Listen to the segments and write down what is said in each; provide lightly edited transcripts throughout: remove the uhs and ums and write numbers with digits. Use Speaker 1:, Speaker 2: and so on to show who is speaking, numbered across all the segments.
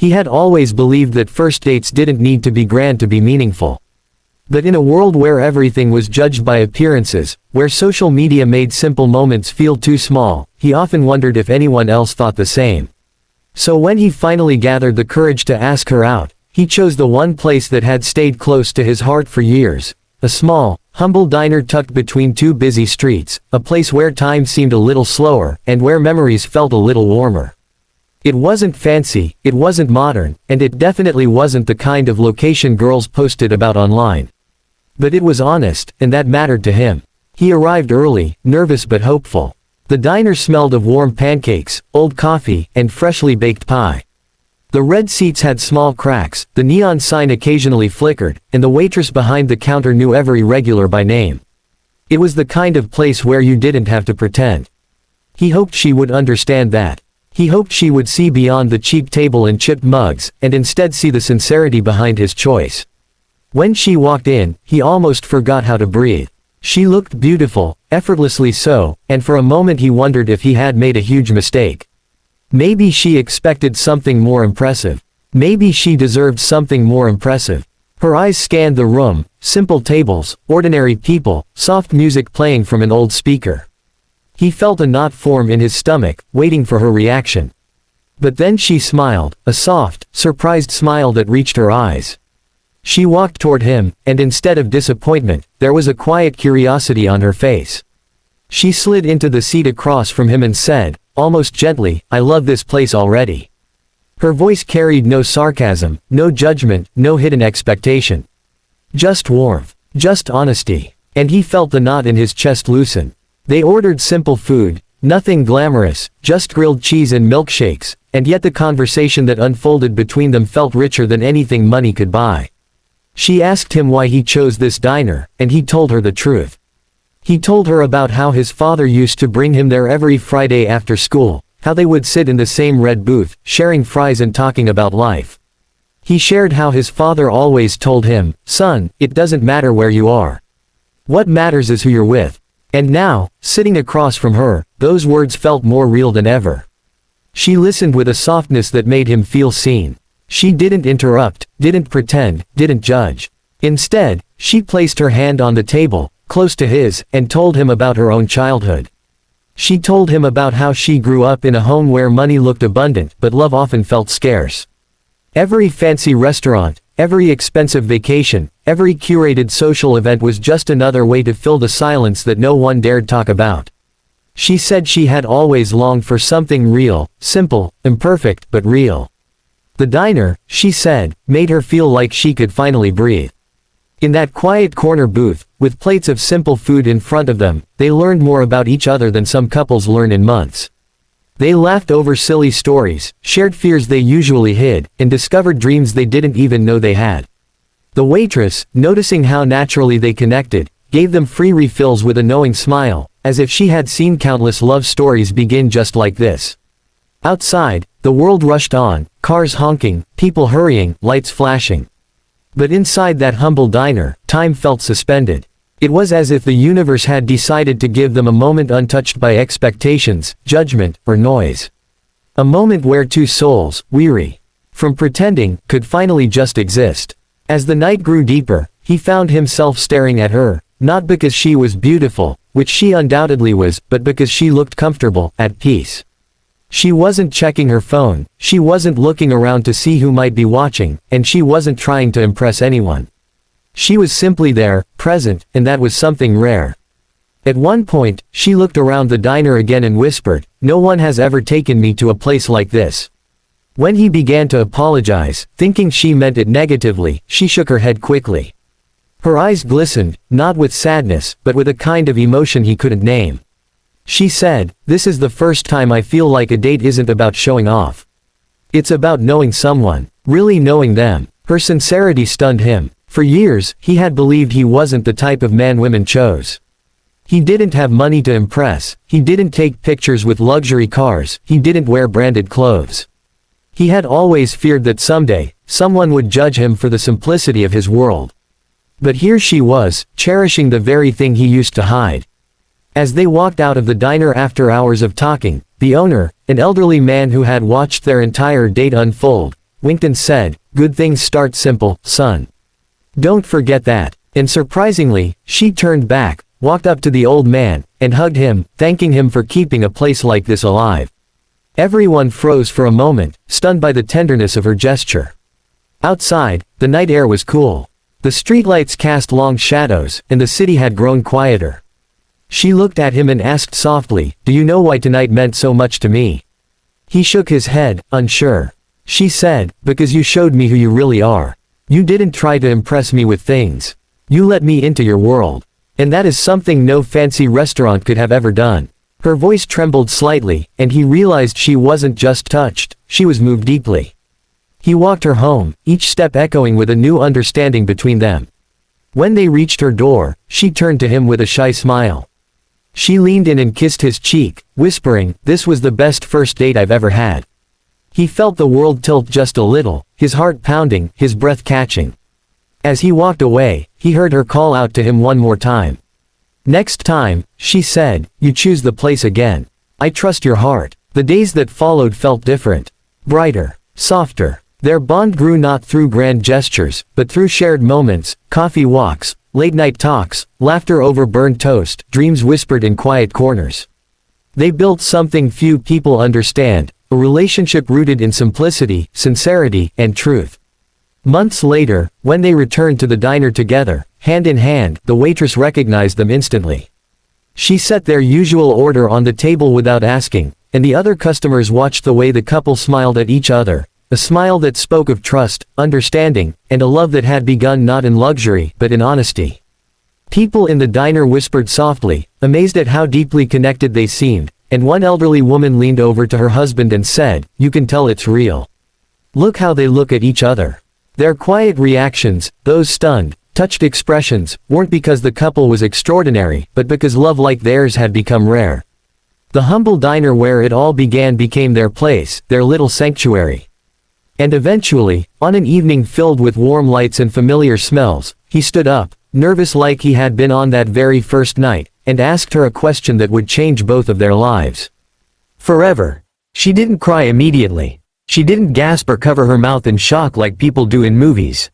Speaker 1: He had always believed that first dates didn't need to be grand to be meaningful. But in a world where everything was judged by appearances, where social media made simple moments feel too small, he often wondered if anyone else thought the same. So when he finally gathered the courage to ask her out, he chose the one place that had stayed close to his heart for years, a small, humble diner tucked between two busy streets, a place where time seemed a little slower, and where memories felt a little warmer. It wasn't fancy, it wasn't modern, and it definitely wasn't the kind of location girls posted about online. But it was honest, and that mattered to him. He arrived early, nervous but hopeful. The diner smelled of warm pancakes, old coffee, and freshly baked pie. The red seats had small cracks, the neon sign occasionally flickered, and the waitress behind the counter knew every regular by name. It was the kind of place where you didn't have to pretend. He hoped she would understand that. He hoped she would see beyond the cheap table and chipped mugs, and instead see the sincerity behind his choice. When she walked in, he almost forgot how to breathe. She looked beautiful, effortlessly so, and for a moment he wondered if he had made a huge mistake. Maybe she expected something more impressive. Maybe she deserved something more impressive. Her eyes scanned the room, simple tables, ordinary people, soft music playing from an old speaker. He felt a knot form in his stomach, waiting for her reaction. But then she smiled, a soft, surprised smile that reached her eyes. She walked toward him, and instead of disappointment, there was a quiet curiosity on her face. She slid into the seat across from him and said, almost gently, "I love this place already." Her voice carried no sarcasm, no judgment, no hidden expectation. Just warmth, just honesty. And he felt the knot in his chest loosen. They ordered simple food, nothing glamorous, just grilled cheese and milkshakes, and yet the conversation that unfolded between them felt richer than anything money could buy. She asked him why he chose this diner, and he told her the truth. He told her about how his father used to bring him there every Friday after school, how they would sit in the same red booth, sharing fries and talking about life. He shared how his father always told him, "Son, it doesn't matter where you are. What matters is who you're with." And now, sitting across from her, those words felt more real than ever. She listened with a softness that made him feel seen. She didn't interrupt, didn't pretend, didn't judge. Instead, she placed her hand on the table, close to his, and told him about her own childhood. She told him about how she grew up in a home where money looked abundant, but love often felt scarce. Every fancy restaurant, every expensive vacation, every curated social event was just another way to fill the silence that no one dared talk about. She said she had always longed for something real, simple, imperfect, but real. The diner, she said, made her feel like she could finally breathe. In that quiet corner booth, with plates of simple food in front of them, they learned more about each other than some couples learn in months. They laughed over silly stories, shared fears they usually hid, and discovered dreams they didn't even know they had. The waitress, noticing how naturally they connected, gave them free refills with a knowing smile, as if she had seen countless love stories begin just like this. Outside, the world rushed on, cars honking, people hurrying, lights flashing. But inside that humble diner, time felt suspended. It was as if the universe had decided to give them a moment untouched by expectations, judgment, or noise. A moment where two souls, weary from pretending, could finally just exist. As the night grew deeper, he found himself staring at her, not because she was beautiful, which she undoubtedly was, but because she looked comfortable, at peace. She wasn't checking her phone, she wasn't looking around to see who might be watching, and she wasn't trying to impress anyone. She was simply there, present, and that was something rare. At one point, she looked around the diner again and whispered, "No one has ever taken me to a place like this." When he began to apologize, thinking she meant it negatively, she shook her head quickly. Her eyes glistened, not with sadness, but with a kind of emotion he couldn't name. She said, "This is the first time I feel like a date isn't about showing off. It's about knowing someone, really knowing them." Her sincerity stunned him. For years, he had believed he wasn't the type of man women chose. He didn't have money to impress, he didn't take pictures with luxury cars, he didn't wear branded clothes. He had always feared that someday, someone would judge him for the simplicity of his world. But here she was, cherishing the very thing he used to hide. As they walked out of the diner after hours of talking, the owner, an elderly man who had watched their entire date unfold, winked and said, "Good things start simple, son. Don't forget that." And surprisingly, she turned back, walked up to the old man, and hugged him, thanking him for keeping a place like this alive. Everyone froze for a moment, stunned by the tenderness of her gesture. Outside, the night air was cool. The streetlights cast long shadows, and the city had grown quieter. She looked at him and asked softly, "Do you know why tonight meant so much to me?" He shook his head, unsure. She said, "Because you showed me who you really are. You didn't try to impress me with things. You let me into your world. And that is something no fancy restaurant could have ever done." Her voice trembled slightly, and he realized she wasn't just touched, she was moved deeply. He walked her home, each step echoing with a new understanding between them. When they reached her door, she turned to him with a shy smile. She leaned in and kissed his cheek, whispering, "This was the best first date I've ever had." He felt the world tilt just a little, his heart pounding, his breath catching. As he walked away, he heard her call out to him one more time. "Next time," she said, "you choose the place again. I trust your heart." The days that followed felt different. Brighter. Softer. Their bond grew not through grand gestures, but through shared moments, coffee walks, late-night talks, laughter over burned toast, dreams whispered in quiet corners. They built something few people understand, a relationship rooted in simplicity, sincerity, and truth. Months later, when they returned to the diner together, hand in hand, the waitress recognized them instantly. She set their usual order on the table without asking, and the other customers watched the way the couple smiled at each other, a smile that spoke of trust, understanding, and a love that had begun not in luxury, but in honesty. People in the diner whispered softly, amazed at how deeply connected they seemed, and one elderly woman leaned over to her husband and said, "You can tell it's real. Look how they look at each other." Their quiet reactions, those stunned, touched expressions, weren't because the couple was extraordinary, but because love like theirs had become rare. The humble diner where it all began became their place, their little sanctuary. And eventually, on an evening filled with warm lights and familiar smells, he stood up, nervous like he had been on that very first night, and asked her a question that would change both of their lives. Forever. She didn't cry immediately. She didn't gasp or cover her mouth in shock like people do in movies.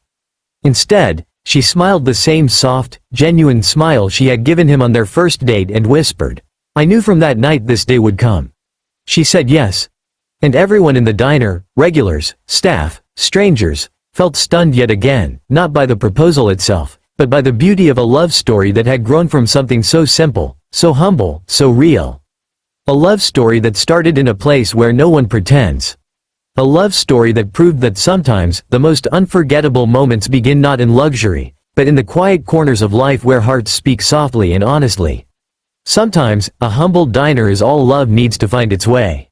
Speaker 1: Instead, she smiled the same soft, genuine smile she had given him on their first date and whispered, "I knew from that night this day would come." She said yes. And everyone in the diner, regulars, staff, strangers, felt stunned yet again, not by the proposal itself, but by the beauty of a love story that had grown from something so simple, so humble, so real. A love story that started in a place where no one pretends. A love story that proved that sometimes, the most unforgettable moments begin not in luxury, but in the quiet corners of life where hearts speak softly and honestly. Sometimes, a humble diner is all love needs to find its way.